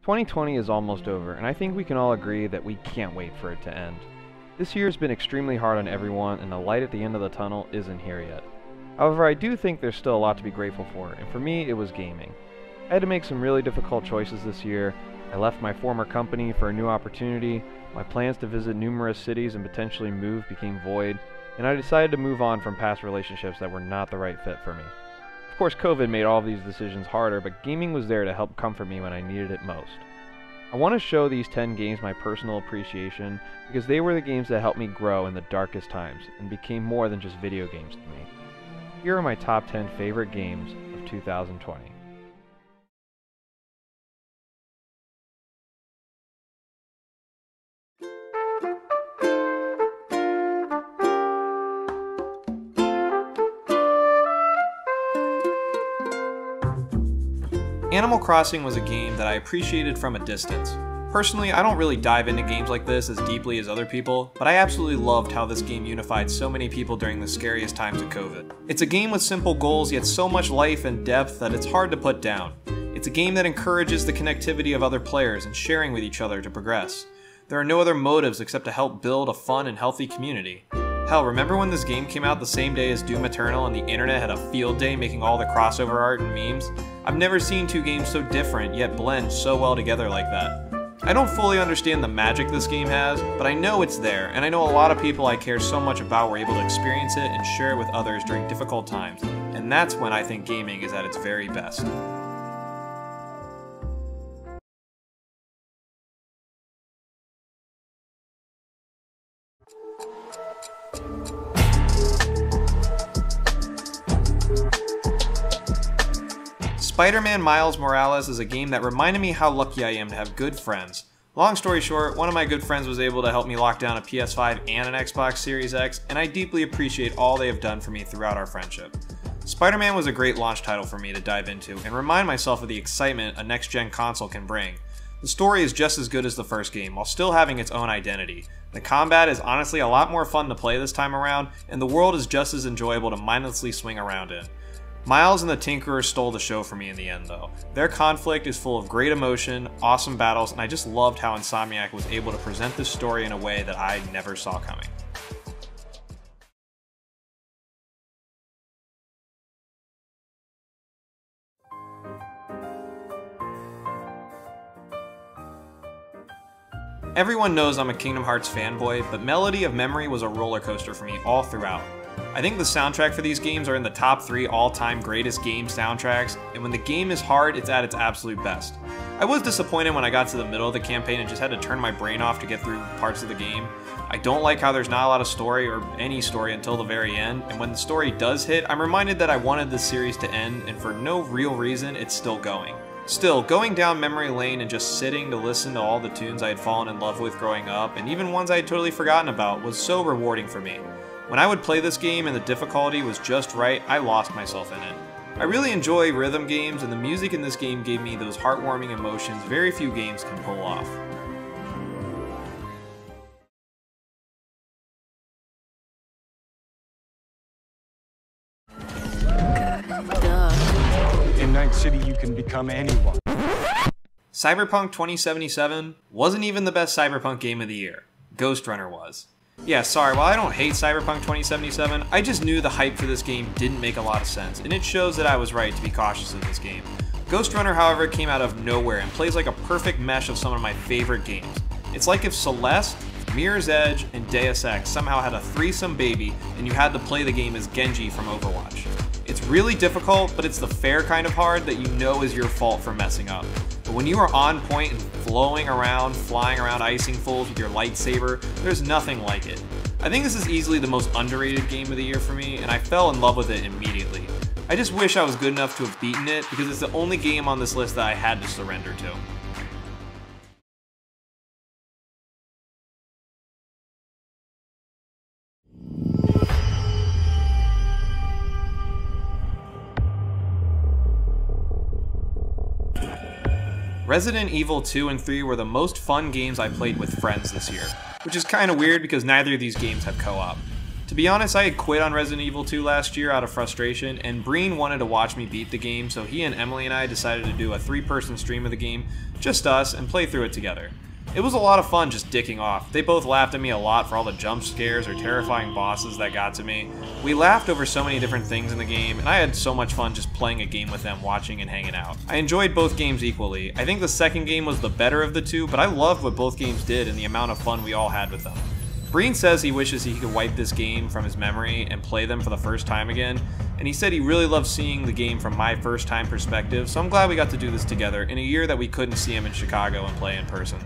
2020 is almost over, and I think we can all agree that we can't wait for it to end. This year has been extremely hard on everyone, and the light at the end of the tunnel isn't here yet. However, I do think there's still a lot to be grateful for, and for me, it was gaming. I had to make some really difficult choices this year. I left my former company for a new opportunity, my plans to visit numerous cities and potentially move became void, and I decided to move on from past relationships that were not the right fit for me. Of course, COVID made all of these decisions harder, but gaming was there to help comfort me when I needed it most. I want to show these 10 games my personal appreciation because they were the games that helped me grow in the darkest times and became more than just video games to me. Here are my top 10 favorite games of 2020. Animal Crossing was a game that I appreciated from a distance. Personally, I don't really dive into games like this as deeply as other people, but I absolutely loved how this game unified so many people during the scariest times of COVID. It's a game with simple goals, yet so much life and depth that it's hard to put down. It's a game that encourages the connectivity of other players and sharing with each other to progress. There are no other motives except to help build a fun and healthy community. Hell, remember when this game came out the same day as Doom Eternal and the internet had a field day making all the crossover art and memes? I've never seen two games so different, yet blend so well together like that. I don't fully understand the magic this game has, but I know it's there, and I know a lot of people I care so much about were able to experience it and share it with others during difficult times, and that's when I think gaming is at its very best. Spider-Man Miles Morales is a game that reminded me how lucky I am to have good friends. Long story short, one of my good friends was able to help me lock down a PS5 and an Xbox Series X, and I deeply appreciate all they have done for me throughout our friendship. Spider-Man was a great launch title for me to dive into and remind myself of the excitement a next-gen console can bring. The story is just as good as the first game, while still having its own identity. The combat is honestly a lot more fun to play this time around, and the world is just as enjoyable to mindlessly swing around in. Miles and the Tinkerer stole the show for me in the end though. Their conflict is full of great emotion, awesome battles, and I just loved how Insomniac was able to present this story in a way that I never saw coming. Everyone knows I'm a Kingdom Hearts fanboy, but Melody of Memory was a roller coaster for me all throughout. I think the soundtrack for these games are in the top 3 all-time greatest game soundtracks, and when the game is hard, it's at its absolute best. I was disappointed when I got to the middle of the campaign and just had to turn my brain off to get through parts of the game. I don't like how there's not a lot of story, or any story, until the very end, and when the story does hit, I'm reminded that I wanted this series to end, and for no real reason, it's still going. Still, going down memory lane and just sitting to listen to all the tunes I had fallen in love with growing up, and even ones I had totally forgotten about, was so rewarding for me. When I would play this game and the difficulty was just right, I lost myself in it. I really enjoy rhythm games, and the music in this game gave me those heartwarming emotions very few games can pull off. In Night City, you can become anyone. Cyberpunk 2077 wasn't even the best Cyberpunk game of the year. Ghostrunner was. Yeah, sorry, while I don't hate Cyberpunk 2077, I just knew the hype for this game didn't make a lot of sense, and it shows that I was right to be cautious of this game. Ghostrunner, however, came out of nowhere and plays like a perfect mesh of some of my favorite games. It's like if Celeste, Mirror's Edge, and Deus Ex somehow had a threesome baby and you had to play the game as Genji from Overwatch. It's really difficult, but it's the fair kind of hard that you know is your fault for messing up. But when you are on point and flowing around, flying around icing fools with your lightsaber, there's nothing like it. I think this is easily the most underrated game of the year for me, and I fell in love with it immediately. I just wish I was good enough to have beaten it, because it's the only game on this list that I had to surrender to. Resident Evil 2 and 3 were the most fun games I played with friends this year, which is kinda weird because neither of these games have co-op. To be honest, I had quit on Resident Evil 2 last year out of frustration, and Breen wanted to watch me beat the game, so he and Emily and I decided to do a 3-person stream of the game, just us, and play through it together. It was a lot of fun just dicking off. They both laughed at me a lot for all the jump scares or terrifying bosses that got to me. We laughed over so many different things in the game, and I had so much fun just playing a game with them, watching and hanging out. I enjoyed both games equally. I think the second game was the better of the two, but I loved what both games did and the amount of fun we all had with them. Breen says he wishes he could wipe this game from his memory and play them for the first time again, and he said he really loved seeing the game from my first time perspective, so I'm glad we got to do this together in a year that we couldn't see him in Chicago and play in person.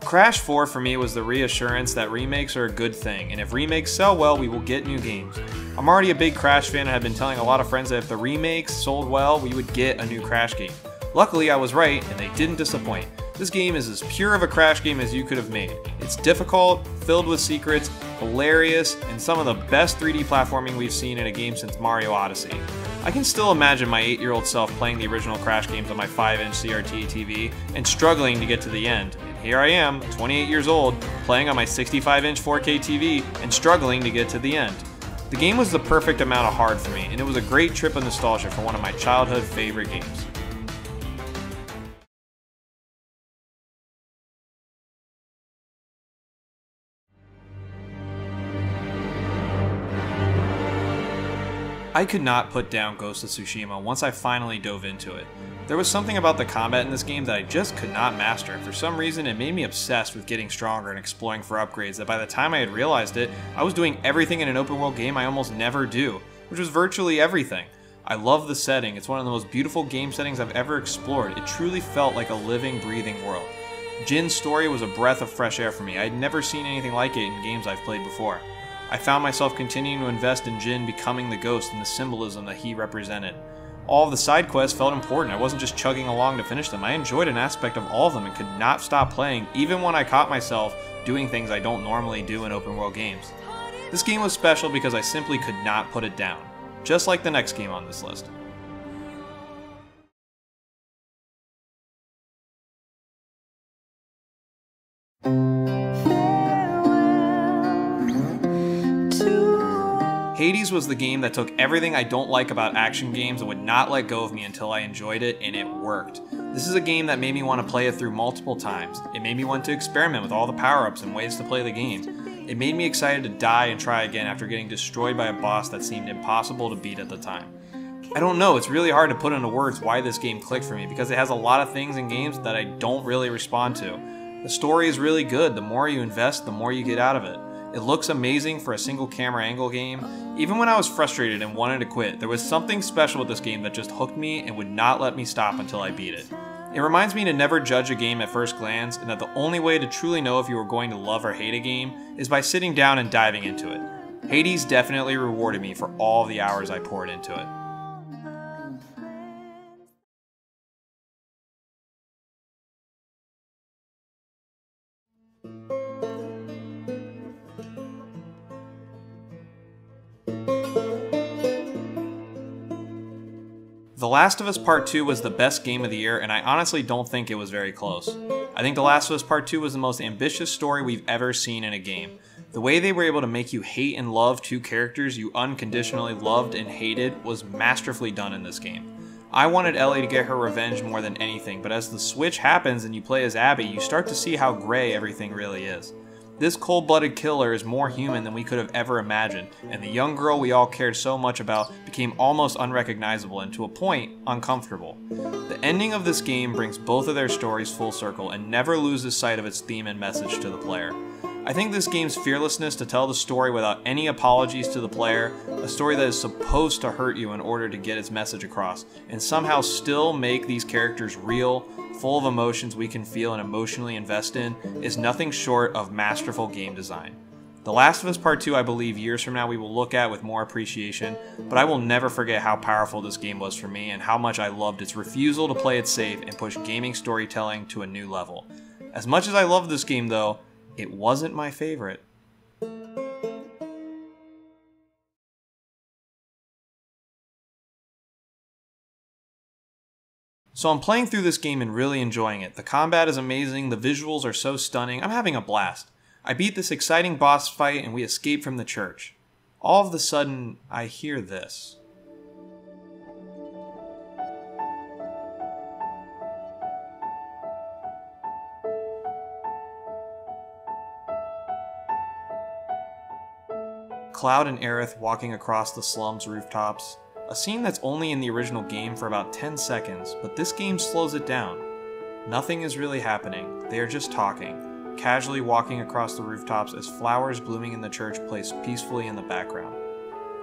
Crash 4 for me was the reassurance that remakes are a good thing, and if remakes sell well, we will get new games. I'm already a big Crash fan and have been telling a lot of friends that if the remakes sold well, we would get a new Crash game. Luckily, I was right, and they didn't disappoint. This game is as pure of a Crash game as you could have made. It's difficult, filled with secrets, hilarious, and some of the best 3D platforming we've seen in a game since Mario Odyssey. I can still imagine my 8-year-old self playing the original Crash games on my 5-inch CRT TV and struggling to get to the end. And here I am, 28 years old, playing on my 65-inch 4K TV and struggling to get to the end. The game was the perfect amount of hard for me, and it was a great trip of nostalgia for one of my childhood favorite games. I could not put down Ghost of Tsushima once I finally dove into it. There was something about the combat in this game that I just could not master, and for some reason it made me obsessed with getting stronger and exploring for upgrades that by the time I had realized it, I was doing everything in an open world game I almost never do, which was virtually everything. I love the setting, it's one of the most beautiful game settings I've ever explored. It truly felt like a living, breathing world. Jin's story was a breath of fresh air for me. I had never seen anything like it in games I've played before. I found myself continuing to invest in Jin becoming the ghost and the symbolism that he represented. All of the side quests felt important. I wasn't just chugging along to finish them. I enjoyed an aspect of all of them and could not stop playing, even when I caught myself doing things I don't normally do in open world games. This game was special because I simply could not put it down, just like the next game on this list. Hades was the game that took everything I don't like about action games and would not let go of me until I enjoyed it, and it worked. This is a game that made me want to play it through multiple times. It made me want to experiment with all the power-ups and ways to play the game. It made me excited to die and try again after getting destroyed by a boss that seemed impossible to beat at the time. I don't know, it's really hard to put into words why this game clicked for me because it has a lot of things in games that I don't really respond to. The story is really good. The more you invest, the more you get out of it. It looks amazing for a single camera angle game. Even when I was frustrated and wanted to quit, there was something special with this game that just hooked me and would not let me stop until I beat it. It reminds me to never judge a game at first glance, and that the only way to truly know if you are going to love or hate a game is by sitting down and diving into it. Hades definitely rewarded me for all the hours I poured into it. The Last of Us Part 2 was the best game of the year, and I honestly don't think it was very close. I think The Last of Us Part 2 was the most ambitious story we've ever seen in a game. The way they were able to make you hate and love two characters you unconditionally loved and hated was masterfully done in this game. I wanted Ellie to get her revenge more than anything, but as the switch happens and you play as Abby, you start to see how gray everything really is. This cold-blooded killer is more human than we could have ever imagined, and the young girl we all cared so much about became almost unrecognizable and, to a point, uncomfortable. The ending of this game brings both of their stories full circle and never loses sight of its theme and message to the player. I think this game's fearlessness to tell the story without any apologies to the player, a story that is supposed to hurt you in order to get its message across, and somehow still make these characters real, full of emotions we can feel and emotionally invest in, is nothing short of masterful game design. The Last of Us Part 2 I believe years from now we will look at with more appreciation, but I will never forget how powerful this game was for me and how much I loved its refusal to play it safe and push gaming storytelling to a new level. As much as I loved this game though, it wasn't my favorite. So I'm playing through this game and really enjoying it. The combat is amazing, the visuals are so stunning, I'm having a blast. I beat this exciting boss fight and we escape from the church. All of a sudden, I hear this. Cloud and Aerith walking across the slums rooftops. A scene that's only in the original game for about 10 seconds, but this game slows it down. Nothing is really happening, they are just talking, casually walking across the rooftops as flowers blooming in the church place peacefully in the background.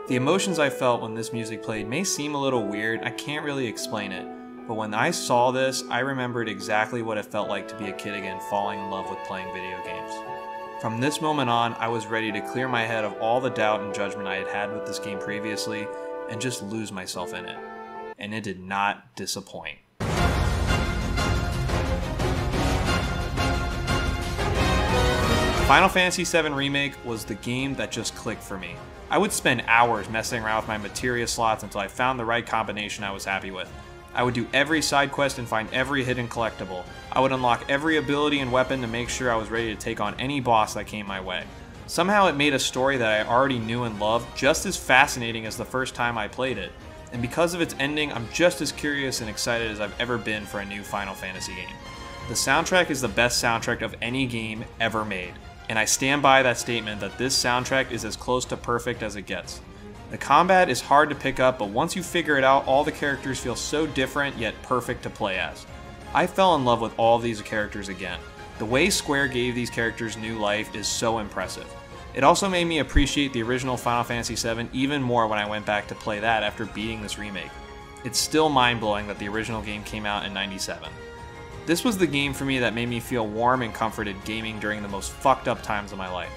The emotions I felt when this music played may seem a little weird, I can't really explain it, but when I saw this, I remembered exactly what it felt like to be a kid again falling in love with playing video games. From this moment on, I was ready to clear my head of all the doubt and judgment I had had with this game previously, and just lose myself in it. And it did not disappoint. Final Fantasy VII Remake was the game that just clicked for me. I would spend hours messing around with my materia slots until I found the right combination I was happy with. I would do every side quest and find every hidden collectible. I would unlock every ability and weapon to make sure I was ready to take on any boss that came my way. Somehow it made a story that I already knew and loved just as fascinating as the first time I played it. And because of its ending, I'm just as curious and excited as I've ever been for a new Final Fantasy game. The soundtrack is the best soundtrack of any game ever made, and I stand by that statement that this soundtrack is as close to perfect as it gets. The combat is hard to pick up, but once you figure it out, all the characters feel so different yet perfect to play as. I fell in love with all of these characters again. The way Square gave these characters new life is so impressive. It also made me appreciate the original Final Fantasy VII even more when I went back to play that after beating this remake. It's still mind-blowing that the original game came out in '97. This was the game for me that made me feel warm and comforted gaming during the most fucked up times of my life.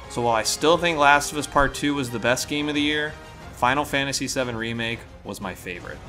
So while I still think Last of Us Part 2 was the best game of the year, Final Fantasy VII Remake was my favorite.